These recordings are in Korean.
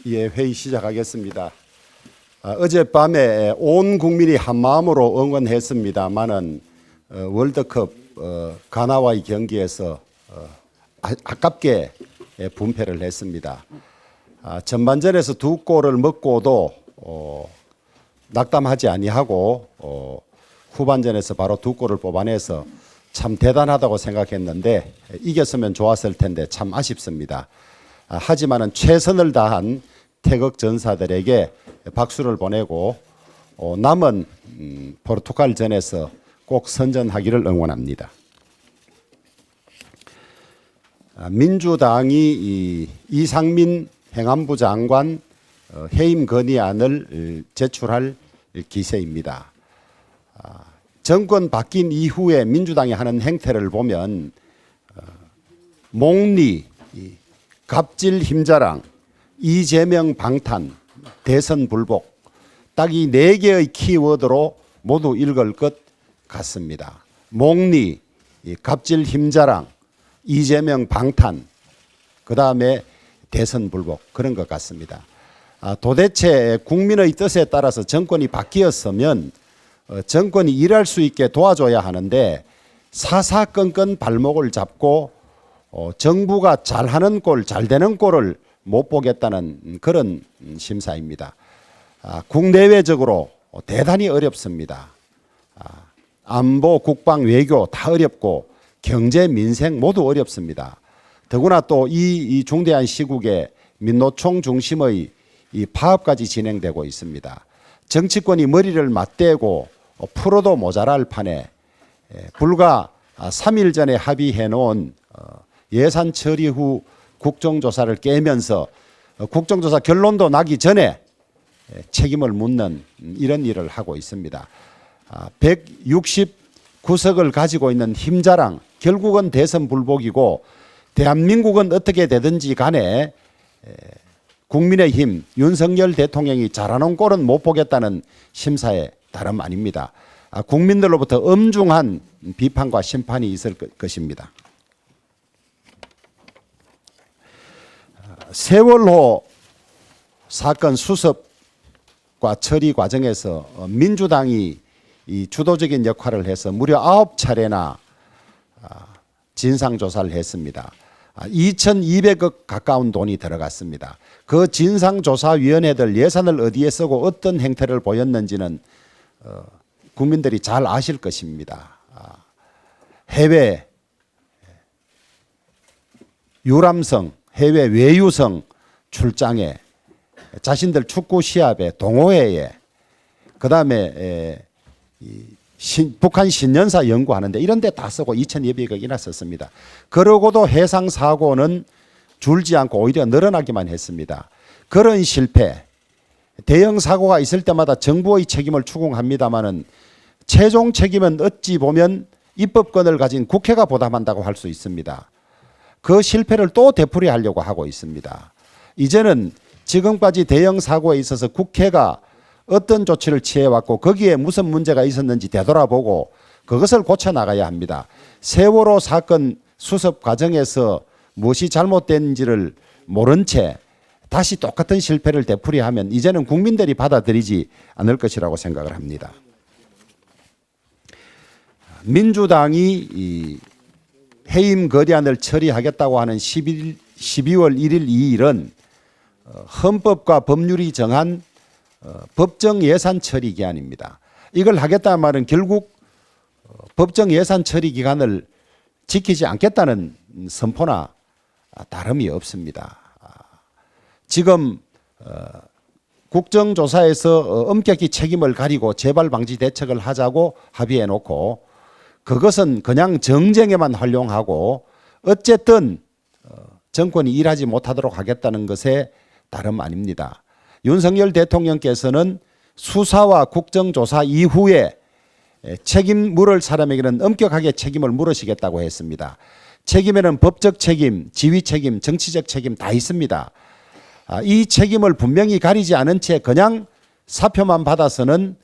예, 회의 시작하겠습니다. 어젯밤에 온 국민이 한마음으로 응원했습니다만은 월드컵 가나와의 경기에서 아깝게 분패를 했습니다. 전반전에서 두 골을 먹고도 낙담하지 아니하고 후반전에서 바로 두 골을 뽑아내서 참 대단하다고 생각했는데 이겼으면 좋았을 텐데 참 아쉽습니다. 하지만은 최선을 다한 태극 전사들에게 박수를 보내고 남은 포르투갈전에서 꼭 선전하기를 응원합니다. 민주당이 이상민 행안부 장관 해임 건의안을 제출할 기세입니다. 정권 바뀐 이후에 민주당이 하는 행태를 보면 몽리, 갑질 힘자랑, 이재명 방탄, 대선 불복 딱 이 네 개의 키워드로 모두 읽을 것 같습니다. 몽리, 갑질 힘자랑, 이재명 방탄, 그 다음에 대선 불복 그런 것 같습니다. 도대체 국민의 뜻에 따라서 정권이 바뀌었으면 정권이 일할 수 있게 도와줘야 하는데 사사건건 발목을 잡고 정부가 잘하는 꼴, 잘 되는 꼴을 못 보겠다는 그런 심사입니다. 국내외적으로 대단히 어렵습니다. 안보, 국방, 외교 다 어렵고 경제, 민생 모두 어렵습니다. 더구나 또 이 중대한 시국에 민노총 중심의 이 파업까지 진행되고 있습니다. 정치권이 머리를 맞대고 풀어도 모자랄 판에 불과 3일 전에 합의해 놓은 예산 처리 후 국정조사를 깨면서 국정조사 결론도 나기 전에 책임을 묻는 이런 일을 하고 있습니다. 169석을 가지고 있는 힘자랑 결국은 대선 불복이고 대한민국은 어떻게 되든지 간에 국민의힘 윤석열 대통령이 잘하는 꼴은 못 보겠다는 심사에 다름 아닙니다. 국민들로부터 엄중한 비판과 심판이 있을 것입니다. 세월호 사건 수습과 처리 과정에서 민주당이 이 주도적인 역할을 해서 무려 9차례나 진상조사를 했습니다. 2,200억 가까운 돈이 들어갔습니다. 그 진상조사위원회들 예산을 어디에 쓰고 어떤 행태를 보였는지는 국민들이 잘 아실 것입니다. 해외 유람성, 해외 외유성 출장에, 자신들 축구 시합에, 동호회에, 그 다음에 북한 신년사 연구하는데 이런 데 다 쓰고 2,200억이나 썼습니다. 그러고도 해상 사고는 줄지 않고 오히려 늘어나기만 했습니다. 그런 실패, 대형 사고가 있을 때마다 정부의 책임을 추궁합니다마는 최종 책임은 어찌 보면 입법권을 가진 국회가 부담한다고 할 수 있습니다. 그 실패를 또 되풀이하려고 하고 있습니다. 이제는 지금까지 대형 사고에 있어서 국회가 어떤 조치를 취해왔고 거기에 무슨 문제가 있었는지 되돌아보고 그것을 고쳐나가야 합니다. 세월호 사건 수습 과정에서 무엇이 잘못된지를 모른 채 다시 똑같은 실패를 되풀이하면 이제는 국민들이 받아들이지 않을 것이라고 생각을 합니다. 민주당이 이 해임 건의안을 처리하겠다고 하는 12월 1일 2일은 헌법과 법률이 정한 법정 예산 처리 기한입니다. 이걸 하겠다는 말은 결국 법정 예산 처리 기간을 지키지 않겠다는 선포나 다름이 없습니다. 지금 국정조사에서 엄격히 책임을 가리고 재발 방지 대책을 하자고 합의해 놓고 그것은 그냥 정쟁에만 활용하고 어쨌든 정권이 일하지 못하도록 하겠다는 것에 다름 아닙니다. 윤석열 대통령께서는 수사와 국정조사 이후에 책임 물을 사람에게는 엄격하게 책임을 물으시겠다고 했습니다. 책임에는 법적 책임, 지휘 책임, 정치적 책임 다 있습니다. 이 책임을 분명히 가리지 않은 채 그냥 사표만 받아서는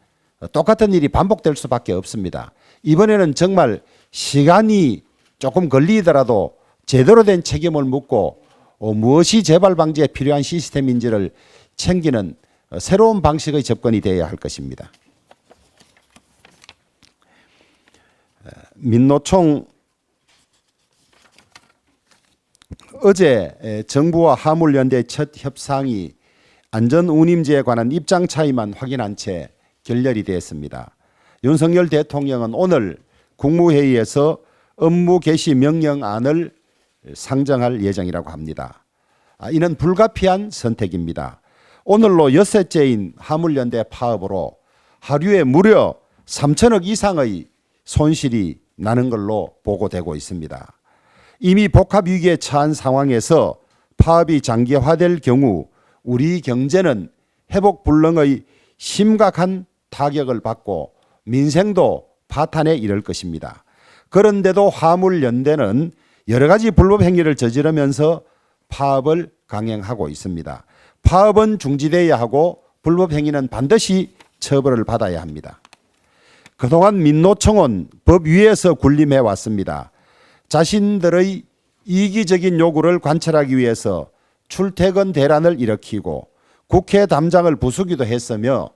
똑같은 일이 반복될 수밖에 없습니다. 이번에는 정말 시간이 조금 걸리더라도 제대로 된 책임을 묻고 무엇이 재발 방지에 필요한 시스템인지를 챙기는 새로운 방식의 접근이 되어야 할 것입니다. 민노총 어제 정부와 화물연대의 첫 협상이 안전운임제에 관한 입장 차이만 확인한 채 결렬이 되었습니다. 윤석열 대통령은 오늘 국무회의에서 업무 개시 명령안을 상정할 예정이라고 합니다. 이는 불가피한 선택입니다. 오늘로 엿새째인 화물연대 파업으로 하루에 무려 3천억 이상의 손실이 나는 걸로 보고되고 있습니다. 이미 복합위기에 처한 상황에서 파업이 장기화될 경우 우리 경제는 회복 불능의 심각한 타격을 받고 민생도 파탄에 이를 것입니다. 그런데도 화물연대는 여러 가지 불법 행위를 저지르면서 파업을 강행하고 있습니다. 파업은 중지되어야 하고 불법 행위는 반드시 처벌을 받아야 합니다. 그동안 민노총은 법 위에서 군림해 왔습니다. 자신들의 이기적인 요구를 관철하기 위해서 출퇴근 대란을 일으키고 국회 담장을 부수기도 했으며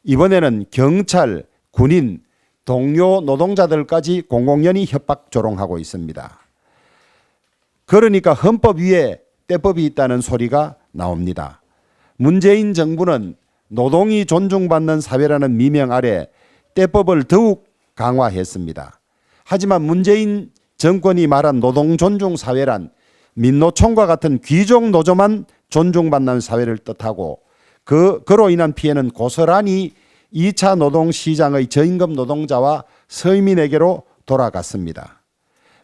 이번에는 경찰, 군인, 동료 노동자들까지 공공연히 협박 조롱하고 있습니다. 그러니까 헌법 위에 때법이 있다는 소리가 나옵니다. 문재인 정부는 노동이 존중받는 사회라는 미명 아래 때법을 더욱 강화했습니다. 하지만 문재인 정권이 말한 노동 존중 사회란 민노총과 같은 귀족 노조만 존중받는 사회를 뜻하고 그로 인한 피해는 고스란히 2차 노동시장의 저임금 노동자와 서민에게로 돌아갔습니다.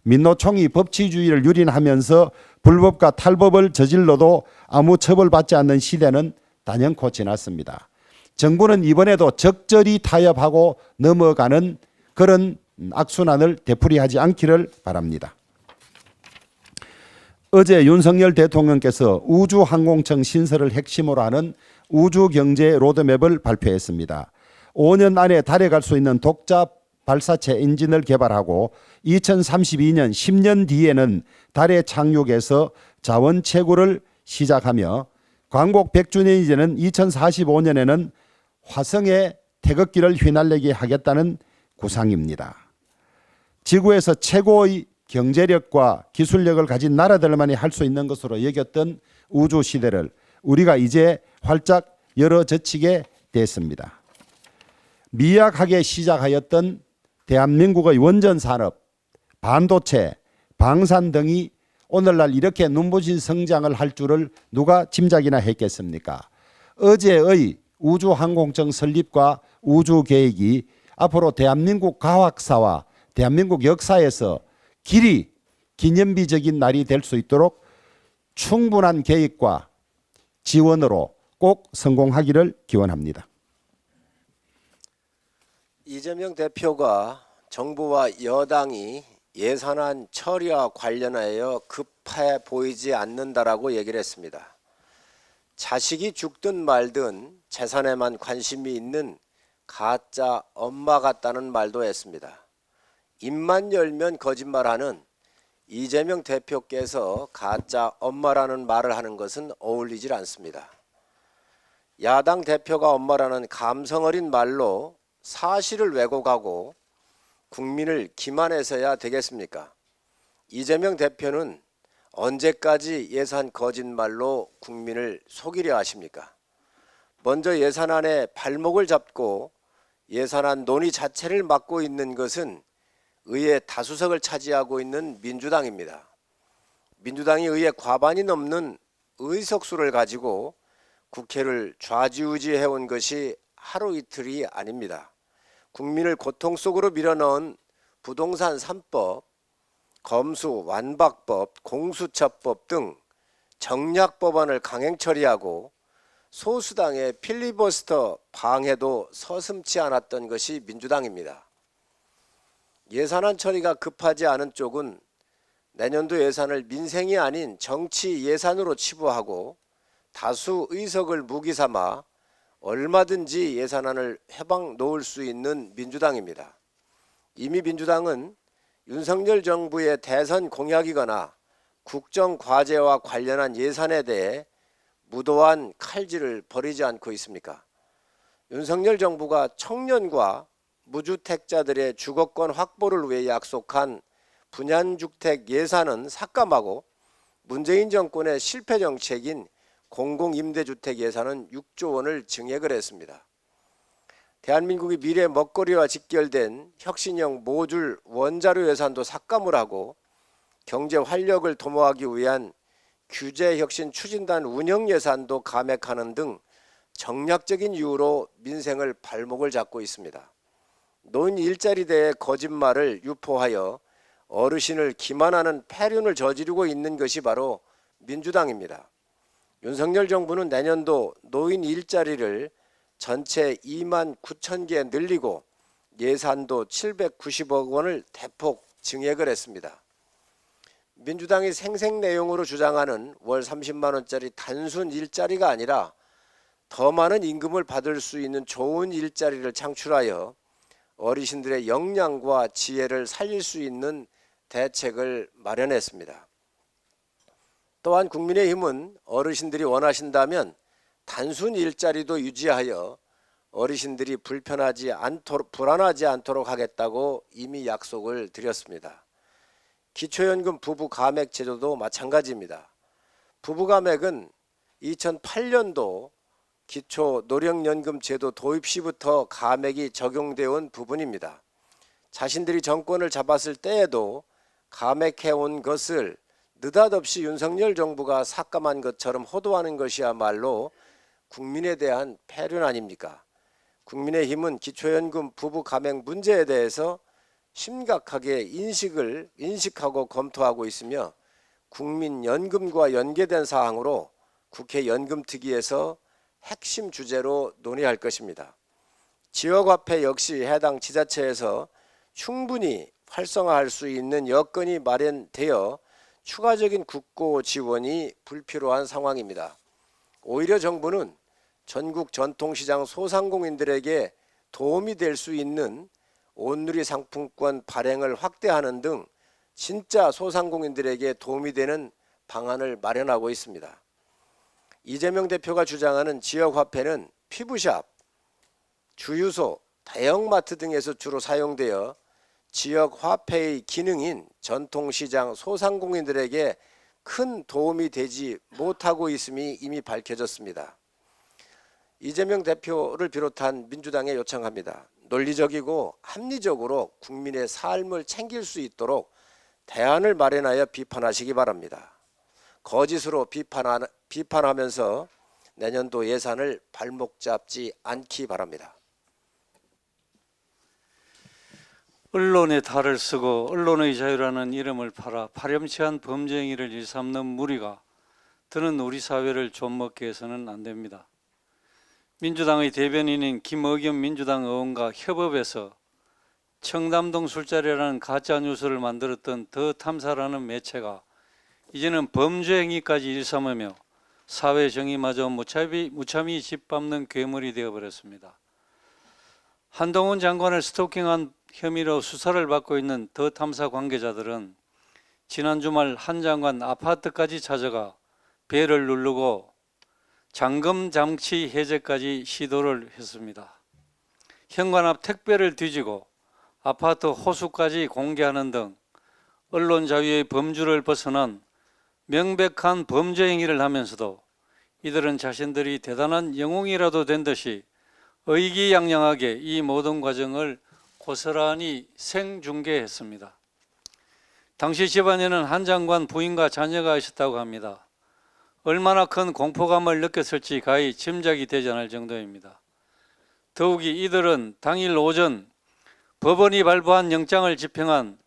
민노총이 법치주의를 유린하면서 불법과 탈법을 저질러도 아무 처벌받지 않는 시대는 단연코 지났습니다. 정부는 이번에도 적절히 타협하고 넘어가는 그런 악순환을 되풀이하지 않기를 바랍니다. 어제 윤석열 대통령께서 우주항공청 신설을 핵심으로 하는 우주경제 로드맵을 발표했습니다. 5년 안에 달에 갈 수 있는 독자 발사체 엔진을 개발하고 2032년 10년 뒤에는 달에 착륙해서 자원 채굴을 시작하며 광복 100주년이 되는 2045년에는 화성에 태극기를 휘날리게 하겠다는 구상입니다. 지구에서 최고의 경제력과 기술력을 가진 나라들만이 할 수 있는 것으로 여겼던 우주 시대를 우리가 이제 활짝 열어젖히게 됐습니다. 미약하게 시작하였던 대한민국의 원전 산업, 반도체, 방산 등이 오늘날 이렇게 눈부신 성장을 할 줄을 누가 짐작이나 했겠습니까? 어제의 우주항공청 설립과 우주계획이 앞으로 대한민국 과학사와 대한민국 역사에서 길이 기념비적인 날이 될 수 있도록 충분한 계획과 지원으로 꼭 성공하기를 기원합니다. 이재명 대표가 정부와 여당이 예산안 처리와 관련하여 급해 보이지 않는다라고 얘기를 했습니다. 자식이 죽든 말든 재산에만 관심이 있는 가짜 엄마 같다는 말도 했습니다. 입만 열면 거짓말하는 이재명 대표께서 가짜 엄마라는 말을 하는 것은 어울리질 않습니다. 야당 대표가 엄마라는 감성 어린 말로 사실을 왜곡하고 국민을 기만해서야 되겠습니까? 이재명 대표는 언제까지 예산 거짓말로 국민을 속이려 하십니까? 먼저 예산안에 발목을 잡고 예산안 논의 자체를 막고 있는 것은 의회 다수석을 차지하고 있는 민주당입니다. 민주당이 의회 과반이 넘는 의석수를 가지고 국회를 좌지우지해온 것이 하루 이틀이 아닙니다. 국민을 고통 속으로 밀어넣은 부동산 3법, 검수 완박법, 공수처법 등 정략 법안을 강행 처리하고 소수당의 필리버스터 방해도 서슴지 않았던 것이 민주당입니다. 예산안 처리가 급하지 않은 쪽은 내년도 예산을 민생이 아닌 정치 예산으로 치부하고 다수 의석을 무기 삼아 얼마든지 예산안을 해방 놓을 수 있는 민주당입니다. 이미 민주당은 윤석열 정부의 대선 공약이거나 국정과제와 관련한 예산에 대해 무도한 칼질을 벌이지 않고 있습니까? 윤석열 정부가 청년과 무주택자들의 주거권 확보를 위해 약속한 분양주택 예산은 삭감하고 문재인 정권의 실패 정책인 공공임대주택 예산은 6조 원을 증액을 했습니다. 대한민국의 미래 먹거리와 직결된 혁신형 모듈 원자료 예산도 삭감을 하고 경제 활력을 도모하기 위한 규제혁신 추진단 운영 예산도 감액하는 등 정략적인 이유로 민생을 발목을 잡고 있습니다. 노인 일자리 대의 거짓말을 유포하여 어르신을 기만하는 폐륜을 저지르고 있는 것이 바로 민주당입니다. 윤석열 정부는 내년도 노인 일자리를 전체 2만 9천 개 늘리고 예산도 790억 원을 대폭 증액을 했습니다. 민주당이 생생 내용으로 주장하는 월 30만 원짜리 단순 일자리가 아니라 더 많은 임금을 받을 수 있는 좋은 일자리를 창출하여 어르신들의 역량과 지혜를 살릴 수 있는 대책을 마련했습니다. 또한 국민의힘은 어르신들이 원하신다면 단순 일자리도 유지하여 어르신들이 불안하지 않도록 하겠다고 이미 약속을 드렸습니다. 기초연금 부부 감액 제도도 마찬가지입니다. 부부 감액은 2008년도 기초 노령연금 제도 도입 시부터 감액이 적용되어 온 부분입니다. 자신들이 정권을 잡았을 때에도 감액해온 것을 느닷없이 윤석열 정부가 삭감한 것처럼 호도하는 것이야말로 국민에 대한 폐륜 아닙니까? 국민의힘은 기초연금 부부 감액 문제에 대해서 심각하게 인식하고 검토하고 있으며 국민연금과 연계된 사항으로 국회 연금특위에서 핵심 주제로 논의할 것입니다. 지역화폐 역시 해당 지자체에서 충분히 활성화할 수 있는 여건이 마련되어 추가적인 국고 지원이 불필요한 상황입니다. 오히려 정부는 전국 전통시장 소상공인들에게 도움이 될 수 있는 온누리 상품권 발행을 확대하는 등 진짜 소상공인들에게 도움이 되는 방안을 마련하고 있습니다. 이재명 대표가 주장하는 지역화폐는 피부샵, 주유소, 대형마트 등에서 주로 사용되어 지역화폐의 기능인 전통시장 소상공인들에게 큰 도움이 되지 못하고 있음이 이미 밝혀졌습니다. 이재명 대표를 비롯한 민주당에 요청합니다. 논리적이고 합리적으로 국민의 삶을 챙길 수 있도록 대안을 마련하여 비판하시기 바랍니다. 거짓으로 비판하면서 내년도 예산을 발목 잡지 않기 바랍니다. 언론의 탈을 쓰고 언론의 자유라는 이름을 팔아 파렴치한 범죄 행위를 일삼는 무리가 더는 우리 사회를 좀먹게 해서는 안 됩니다. 민주당의 대변인인 김의겸 민주당 의원과 협업해서 청담동 술자리라는 가짜 뉴스를 만들었던 더 탐사라는 매체가 이제는 범죄 행위까지 일삼으며 사회 정의마저 무참히 짓밟는 괴물이 되어버렸습니다. 한동훈 장관을 스토킹한 혐의로 수사를 받고 있는 더 탐사 관계자들은 지난 주말 한 장관 아파트까지 찾아가 벨을 누르고 잠금 장치 해제까지 시도를 했습니다. 현관 앞 택배를 뒤지고 아파트 호수까지 공개하는 등 언론 자유의 범주를 벗어난 명백한 범죄 행위를 하면서도 이들은 자신들이 대단한 영웅이라도 된 듯이 의기양양하게 이 모든 과정을 고스란히 생중계했습니다. 당시 집안에는 한 장관 부인과 자녀가 있었다고 합니다. 얼마나 큰 공포감을 느꼈을지 가히 짐작이 되지 않을 정도입니다. 더욱이 이들은 당일 오전 법원이 발부한 영장을 집행한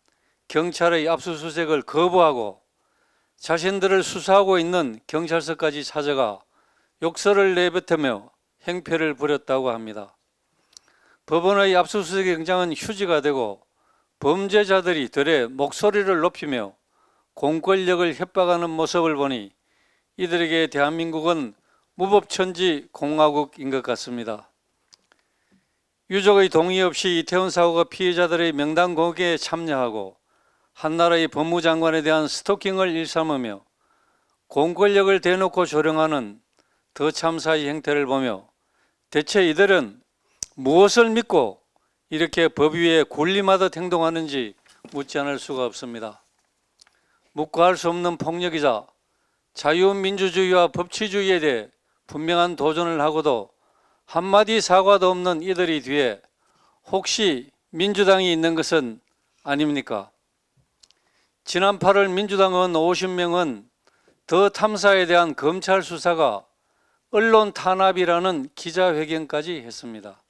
경찰의 압수수색을 거부하고 자신들을 수사하고 있는 경찰서까지 찾아가 욕설을 내뱉으며 행패를 부렸다고 합니다. 법원의 압수수색 영장은 휴지가 되고 범죄자들이 들에 목소리를 높이며 공권력을 협박하는 모습을 보니 이들에게 대한민국은 무법천지 공화국인 것 같습니다. 유족의 동의 없이 이태원 사고가 피해자들의 명단 공개에 참여하고 한나라의 법무장관에 대한 스토킹을 일삼으며 공권력을 대놓고 조롱하는 더 참사의 행태를 보며 대체 이들은 무엇을 믿고 이렇게 법 위에 군림하듯 행동하는지 묻지 않을 수가 없습니다. 묵과할 수 없는 폭력이자 자유민주주의와 법치주의에 대해 분명한 도전을 하고도 한마디 사과도 없는 이들이 뒤에 혹시 민주당이 있는 것은 아닙니까? 지난 8월 민주당 의원 50명은 더 탐사에 대한 검찰 수사가 언론 탄압이라는 기자회견까지 했습니다.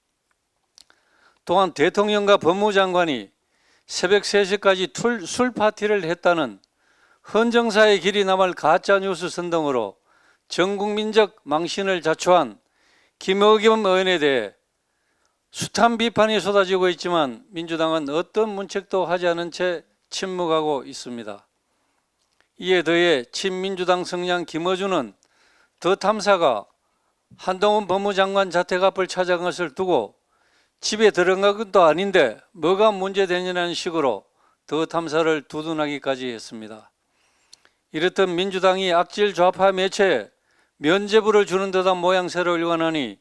또한 대통령과 법무장관이 새벽 3시까지 술 파티를 했다는 헌정사의 길이 남을 가짜뉴스 선동으로 전국민적 망신을 자초한 김의겸 의원에 대해 숱한 비판이 쏟아지고 있지만 민주당은 어떤 문책도 하지 않은 채 침묵하고 있습니다. 이에 더해 친민주당 성향 김어준은 더 탐사가 한동훈 법무장관 자택 앞을 찾아간 것을 두고 집에 들어간 것도 아닌데 뭐가 문제되냐는 식으로 더 탐사를 두둔하기까지 했습니다. 이렇듯 민주당이 악질 좌파 매체에 면죄부를 주는 듯한 모양새로 일관하니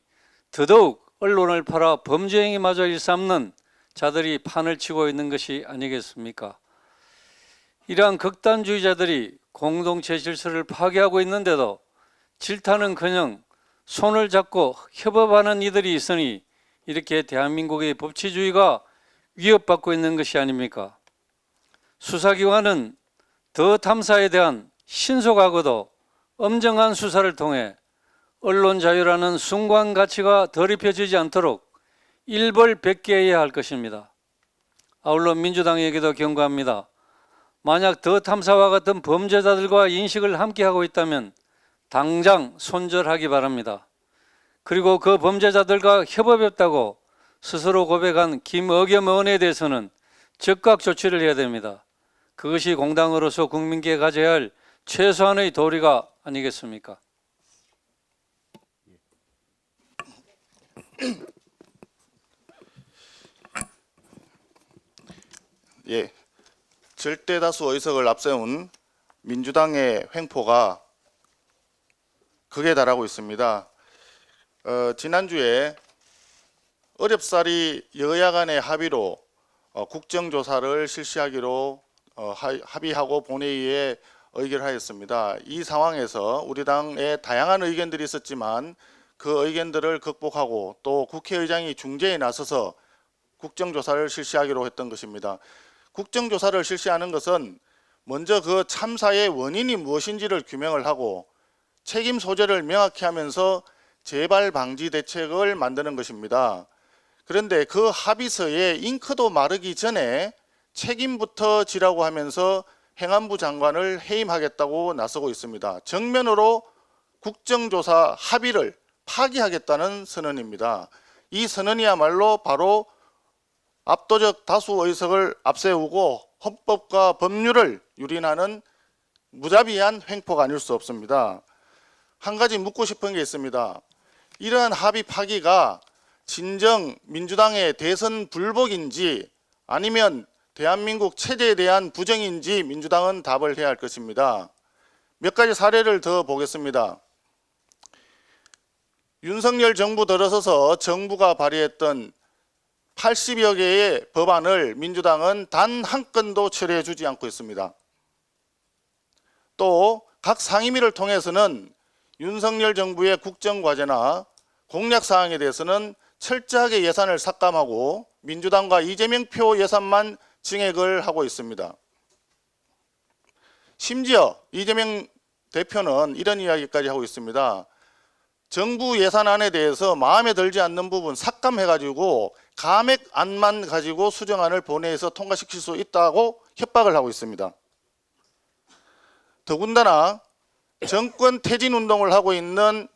더더욱 언론을 팔아 범죄 행위마저 일삼는 자들이 판을 치고 있는 것이 아니겠습니까? 이러한 극단주의자들이 공동체 질서를 파괴하고 있는데도 질타는커녕 손을 잡고 협업하는 이들이 있으니 이렇게 대한민국의 법치주의가 위협받고 있는 것이 아닙니까? 수사기관은 더 탐사에 대한 신속하고도 엄정한 수사를 통해 언론 자유라는 숭고한 가치가 덜 입혀지지 않도록 일벌백계해야 할 것입니다. 아울러 민주당에게도 경고합니다. 만약 더 탐사와 같은 범죄자들과 인식을 함께하고 있다면 당장 손절하기 바랍니다. 그리고 그 범죄자들과 협업했다고 스스로 고백한 김의겸 의원에 대해서는 즉각 조치를 해야 됩니다. 그것이 공당으로서 국민께 가져야 할 최소한의 도리가 아니겠습니까? 예, 절대 다수 의석을 앞세운 민주당의 횡포가 극에 달하고 있습니다. 지난주에 어렵사리 여야 간의 합의로 국정조사를 실시하기로 합의하고 본회의에 의결하였습니다. 이 상황에서 우리 당에 다양한 의견들이 있었지만 그 의견들을 극복하고 또 국회의장이 중재에 나서서 국정조사를 실시하기로 했던 것입니다. 국정조사를 실시하는 것은 먼저 그 참사의 원인이 무엇인지를 규명을 하고 책임 소재를 명확히 하면서 재발 방지 대책을 만드는 것입니다. 그런데 그 합의서에 잉크도 마르기 전에 책임부터 지라고 하면서 행안부 장관을 해임하겠다고 나서고 있습니다. 정면으로 국정조사 합의를 파기하겠다는 선언입니다. 이 선언이야말로 바로 압도적 다수 의석을 앞세우고 헌법과 법률을 유린하는 무자비한 횡포가 아닐 수 없습니다. 한 가지 묻고 싶은 게 있습니다. 이러한 합의 파기가 진정 민주당의 대선 불복인지 아니면 대한민국 체제에 대한 부정인지 민주당은 답을 해야 할 것입니다. 몇 가지 사례를 더 보겠습니다. 윤석열 정부 들어서서 정부가 발의했던 80여 개의 법안을 민주당은 단 한 건도 처리해 주지 않고 있습니다. 또 각 상임위를 통해서는 윤석열 정부의 국정과제나 공약사항에 대해서는 철저하게 예산을 삭감하고 민주당과 이재명 표 예산만 증액을 하고 있습니다. 심지어 이재명 대표는 이런 이야기까지 하고 있습니다. 정부 예산안에 대해서 마음에 들지 않는 부분 삭감해가지고 감액안만 가지고 수정안을 본회의에서 통과시킬 수 있다고 협박을 하고 있습니다. 더군다나 정권 퇴진 운동을 하고 있는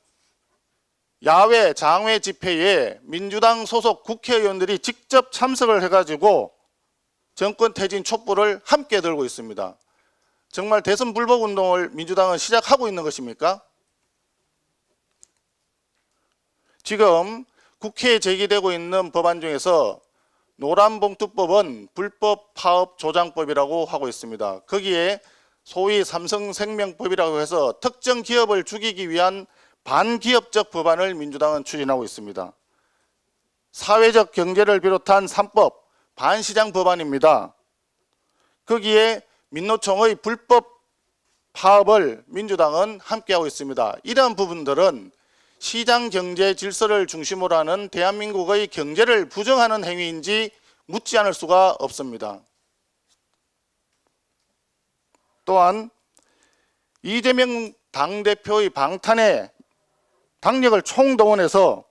야외 장외 집회에 민주당 소속 국회의원들이 직접 참석을 해가지고 정권 퇴진 촛불을 함께 들고 있습니다. 정말 대선 불복 운동을 민주당은 시작하고 있는 것입니까? 지금 국회에 제기되고 있는 법안 중에서 노란봉투법은 불법 파업 조장법이라고 하고 있습니다. 거기에 소위 삼성생명법이라고 해서 특정 기업을 죽이기 위한 반기업적 법안을 민주당은 추진하고 있습니다. 사회적 경제를 비롯한 3법, 반시장 법안입니다. 거기에 민노총의 불법 파업을 민주당은 함께하고 있습니다. 이러한 부분들은 시장 경제 질서를 중심으로 하는 대한민국의 경제를 부정하는 행위인지 묻지 않을 수가 없습니다. 또한 이재명 당대표의 방탄에 당력을 총동원해서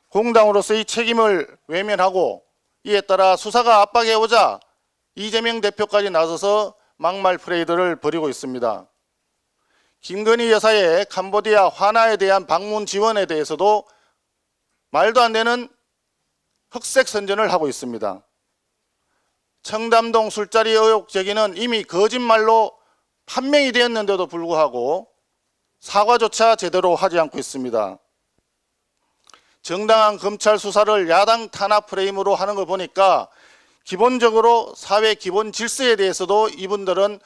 공당으로서의 책임을 외면하고 이에 따라 수사가 압박해오자 이재명 대표까지 나서서 막말 프레이드를 벌이고 있습니다. 김건희 여사의 캄보디아 화나에 대한 방문 지원에 대해서도 말도 안 되는 흑색 선전을 하고 있습니다. 청담동 술자리 의혹 제기는 이미 거짓말로 판명이 되었는데도 불구하고 사과조차 제대로 하지 않고 있습니다. 정당한 검찰 수사를 야당 탄압 프레임으로 하는 걸 보니까 기본적으로 사회 기본 질서에 대해서도 이분들은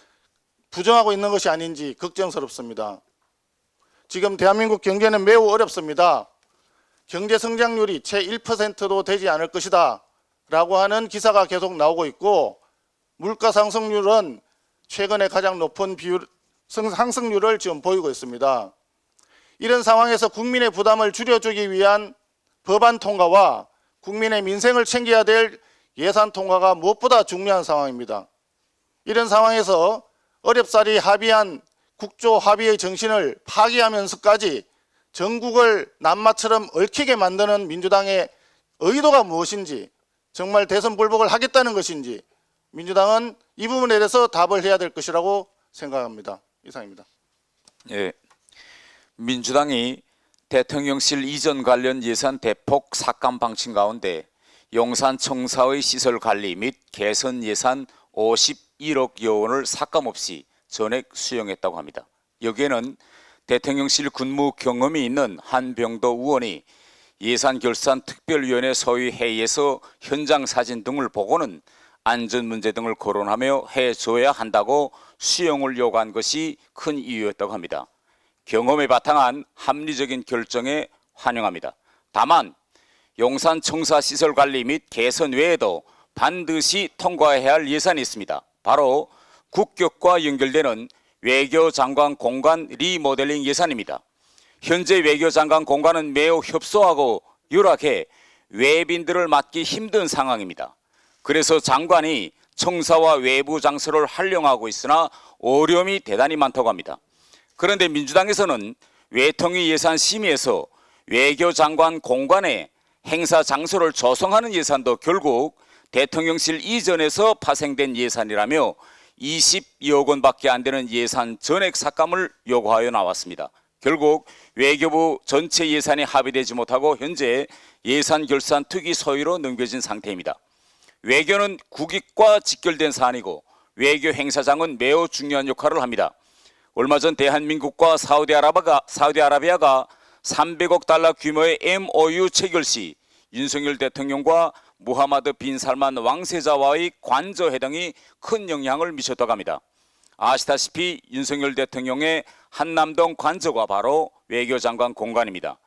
부정하고 있는 것이 아닌지 걱정스럽습니다. 지금 대한민국 경제는 매우 어렵습니다. 경제 성장률이 채 1%도 되지 않을 것이다 라고 하는 기사가 계속 나오고 있고, 물가 상승률은 최근에 가장 높은 상승률을 지금 보이고 있습니다. 이런 상황에서 국민의 부담을 줄여주기 위한 법안 통과와 국민의 민생을 챙겨야 될 예산 통과가 무엇보다 중요한 상황입니다. 이런 상황에서 어렵사리 합의한 국조 합의의 정신을 파기하면서까지 전국을 남마처럼 얽히게 만드는 민주당의 의도가 무엇인지, 정말 대선 불복을 하겠다는 것인지 민주당은 이 부분에 대해서 답을 해야 될 것이라고 생각합니다. 이상입니다. 예, 민주당이 대통령실 이전 관련 예산 대폭 삭감 방침 가운데 용산청사의 시설 관리 및 개선 예산 51억여 원을 삭감 없이 전액 수용했다고 합니다. 여기에는 대통령실 근무 경험이 있는 한병도 의원이 예산결산특별위원회 소위 회의에서 현장 사진 등을 보고는 안전 문제 등을 거론하며 해줘야 한다고 수용을 요구한 것이 큰 이유였다고 합니다. 경험에 바탕한 합리적인 결정에 환영합니다. 다만 용산청사 시설 관리 및 개선 외에도 반드시 통과해야 할 예산이 있습니다. 바로 국격과 연결되는 외교장관 공간 리모델링 예산입니다. 현재 외교장관 공간은 매우 협소하고 열악해 외빈들을 맡기 힘든 상황입니다. 그래서 장관이 청사와 외부 장소를 활용하고 있으나 어려움이 대단히 많다고 합니다. 그런데 민주당에서는 외통위 예산 심의에서 외교장관 공간에 행사 장소를 조성하는 예산도 결국 대통령실 이전에서 파생된 예산이라며 20여 원밖에 안 되는 예산 전액 삭감을 요구하여 나왔습니다. 결국 외교부 전체 예산이 합의되지 못하고 현재 예산 결산 특위 소위로 넘겨진 상태입니다. 외교는 국익과 직결된 사안이고 외교 행사장은 매우 중요한 역할을 합니다. 얼마 전 대한민국과 사우디아라비아가 300억 달러 규모의 MOU 체결 시 윤석열 대통령과 무하마드 빈 살만 왕세자와의 관저 회담이 큰 영향을 미쳤다고 합니다. 아시다시피 윤석열 대통령의 한남동 관저가 바로 외교장관 공간입니다.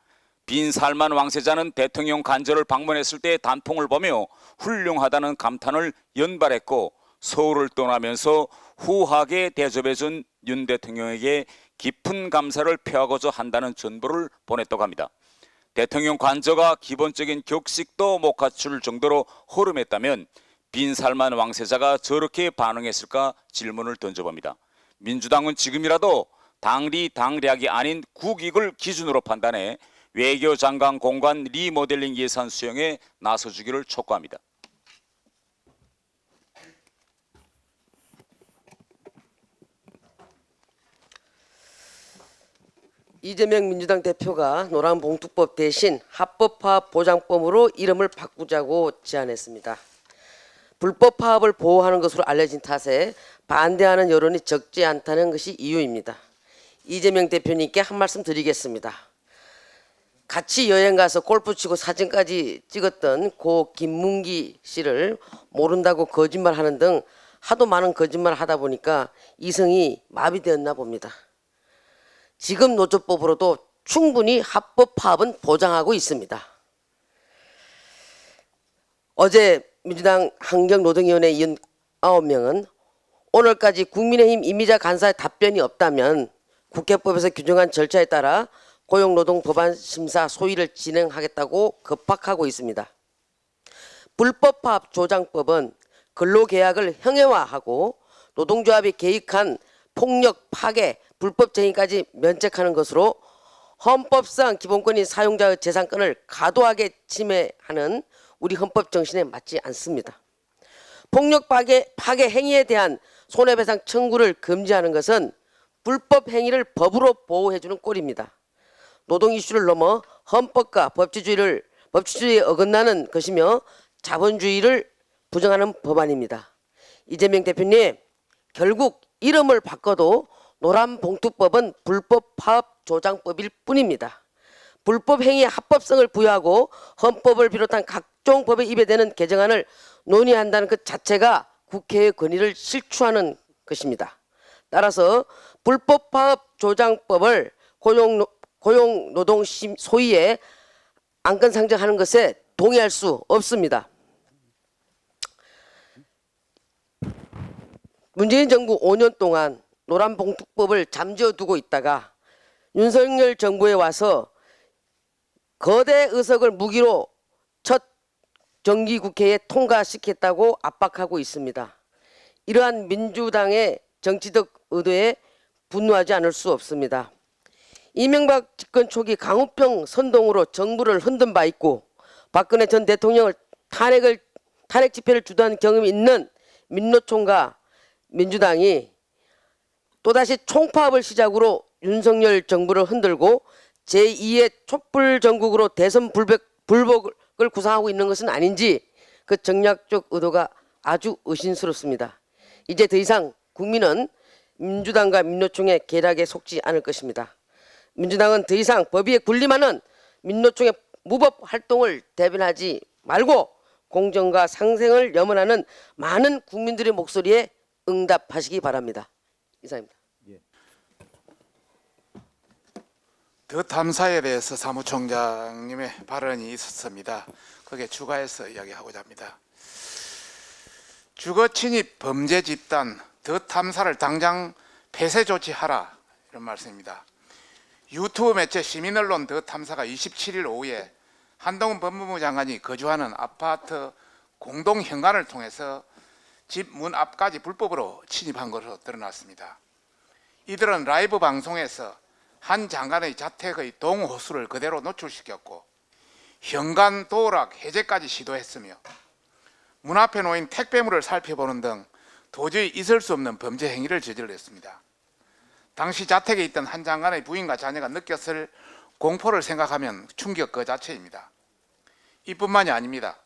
빈 살만 왕세자는 대통령 관저를 방문했을 때 단풍을 보며 훌륭하다는 감탄을 연발했고 서울을 떠나면서 후하게 대접해준 윤 대통령에게 깊은 감사를 표하고자 한다는 전보를 보냈다고 합니다. 대통령 관저가 기본적인 격식도 못 갖출 정도로 허름했다면 빈 살만 왕세자가 저렇게 반응했을까 질문을 던져봅니다. 민주당은 지금이라도 당리당략이 아닌 국익을 기준으로 판단해 외교장관 공간 리모델링 예산 수용에 나서주기를 촉구합니다. 이재명 민주당 대표가 노란봉투법 대신 합법화합 보장법으로 이름을 바꾸자고 제안했습니다. 불법 파업을 보호하는 것으로 알려진 탓에 반대하는 여론이 적지 않다는 것이 이유입니다. 이재명 대표님께 한 말씀 드리겠습니다. 같이 여행 가서 골프 치고 사진까지 찍었던 고 김문기 씨를 모른다고 거짓말하는 등 하도 많은 거짓말을 하다 보니까 이성이 마비되었나 봅니다. 지금 노조법으로도 충분히 합법 파업은 보장하고 있습니다. 어제 민주당 환경노동위원회 의원 9명은 오늘까지 국민의힘 이미자 간사의 답변이 없다면 국회법에서 규정한 절차에 따라 고용노동법안 심사 소위를 진행하겠다고 급박하고 있습니다. 불법파업 조장법은 근로계약을 형해화하고 노동조합이 개입한 폭력, 파괴, 불법쟁이까지 면책하는 것으로 헌법상 기본권인 사용자의 재산권을 과도하게 침해하는 우리 헌법 정신에 맞지 않습니다. 폭력 파괴 행위에 대한 손해배상 청구를 금지하는 것은 불법 행위를 법으로 보호해주는 꼴입니다. 노동 이슈를 넘어 헌법과 법치주의에 어긋나는 것이며 자본주의를 부정하는 법안입니다. 이재명 대표님, 결국 이름을 바꿔도 노란봉투법은 불법 파업 조장법일 뿐입니다. 불법 행위의 합법성을 부여하고 헌법을 비롯한 각종 법에 입에대는 개정안을 논의한다는 것 자체가 국회의 권위를 실추하는 것입니다. 따라서 불법 파업 조장법을 고용노동 소위에 안건 상정하는 것에 동의할 수 없습니다. 문재인 정부 5년 동안 노란봉투법을 잠재워 두고 있다가 윤석열 정부에 와서 거대 의석을 무기로 첫 정기국회에 통과시켰다고 압박하고 있습니다. 이러한 민주당의 정치적 의도에 분노하지 않을 수 없습니다. 이명박 집권 초기 강우병 선동으로 정부를 흔든 바 있고 박근혜 전 대통령을 탄핵 집회를 주도한 경험이 있는 민노총과 민주당이 또다시 총파업을 시작으로 윤석열 정부를 흔들고 제2의 촛불 전국으로 대선 불복을 구상하고 있는 것은 아닌지 그 정략적 의도가 아주 의심스럽습니다. 이제 더 이상 국민은 민주당과 민노총의 계략에 속지 않을 것입니다. 민주당은 더 이상 법위에 군림하는 민노총의 무법 활동을 대변하지 말고 공정과 상생을 염원하는 많은 국민들의 목소리에 응답하시기 바랍니다. 이상입니다. 더 탐사에 대해서 사무총장님의 발언이 있었습니다. 거기에 추가해서 이야기하고자 합니다. 주거 침입 범죄 집단 더 탐사를 당장 폐쇄 조치하라, 이런 말씀입니다. 유튜브 매체 시민언론 더 탐사가 27일 오후에 한동훈 법무부 장관이 거주하는 아파트 공동 현관을 통해서 집 문 앞까지 불법으로 침입한 것으로 드러났습니다. 이들은 라이브 방송에서 한 장관의 자택의 동호수를 그대로 노출시켰고 현관 도어락 해제까지 시도했으며 문 앞에 놓인 택배물을 살펴보는 등 도저히 있을 수 없는 범죄 행위를 저질렀습니다. 당시 자택에 있던 한 장관의 부인과 자녀가 느꼈을 공포를 생각하면 충격 그 자체입니다. 이뿐만이 아닙니다.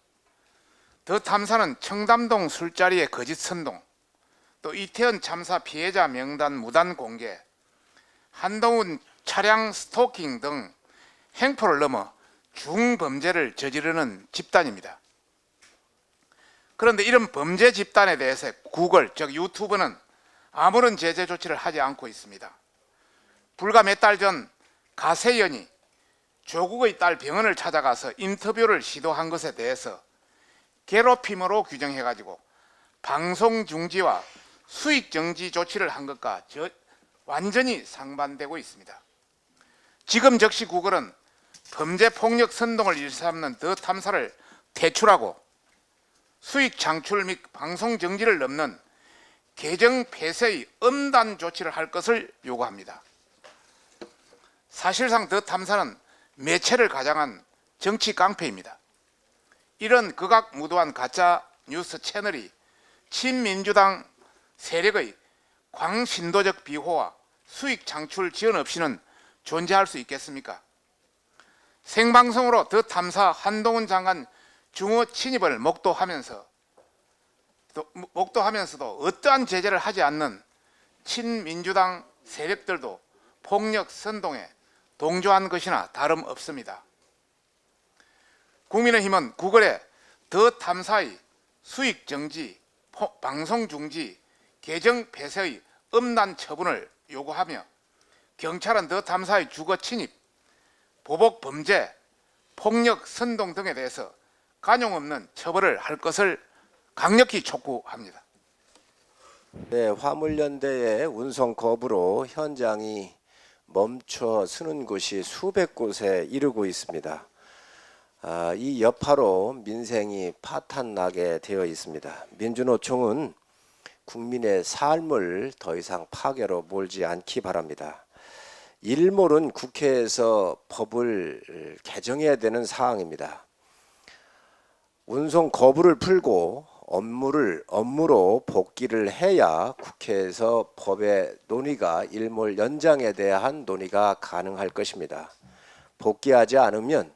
더 탐사는 청담동 술자리의 거짓 선동, 또 이태원 참사 피해자 명단 무단 공개, 한동훈 차량 스토킹 등 행포를 넘어 중범죄를 저지르는 집단입니다. 그런데 이런 범죄 집단에 대해서 구글, 즉 유튜브는 아무런 제재 조치를 하지 않고 있습니다. 불과 몇 달 전 가세연이 조국의 딸 병원을 찾아가서 인터뷰를 시도한 것에 대해서 괴롭힘으로 규정해가지고 방송 중지와 수익 정지 조치를 한 것과 완전히 상반되고 있습니다. 지금 즉시 구글은 범죄 폭력 선동을 일삼는 더 탐사를 퇴출하고 수익 창출 및 방송 정지를 넘는 계정 폐쇄의 엄단 조치를 할 것을 요구합니다. 사실상 더 탐사는 매체를 가장한 정치 깡패입니다. 이런 극악무도한 가짜 뉴스 채널이 친민주당 세력의 광신도적 비호와 수익 창출 지원 없이는 존재할 수 있겠습니까? 생방송으로 더 탐사 한동훈 장관 중어 침입을 목도하면서도 어떠한 제재를 하지 않는 친민주당 세력들도 폭력 선동에 동조한 것이나 다름없습니다. 국민의힘은 구글에 더 탐사의 수익 정지, 방송 중지, 계정 폐쇄의 엄난 처분을 요구하며 경찰은 더 탐사의 주거 침입, 보복 범죄, 폭력 선동 등에 대해서 관용 없는 처벌을 할 것을 강력히 촉구합니다. 네, 화물연대의 운송 거부로 현장이 멈춰 서는 곳이 수백 곳에 이르고 있습니다. 이 여파로 민생이 파탄나게 되어 있습니다. 민주노총은 국민의 삶을 더 이상 파괴로 몰지 않기 바랍니다. 일몰은 국회에서 법을 개정해야 되는 사항입니다. 운송 거부를 풀고 업무로 복귀를 해야 국회에서 법의 논의가 일몰 연장에 대한 논의가 가능할 것입니다. 복귀하지 않으면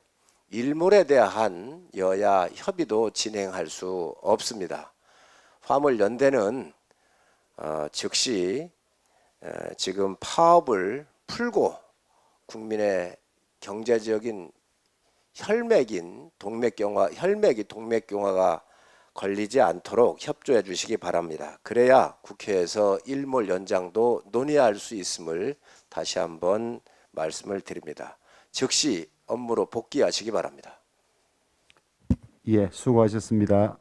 일몰에 대한 여야 협의도 진행할 수 없습니다. 화물연대는 즉시 지금 파업을 풀고 국민의 경제적인 혈맥이 동맥경화가 걸리지 않도록 협조해 주시기 바랍니다. 그래야 국회에서 일몰 연장도 논의할 수 있음을 다시 한번 말씀을 드립니다. 즉시 업무로 복귀하시기 바랍니다. 예, 수고하셨습니다.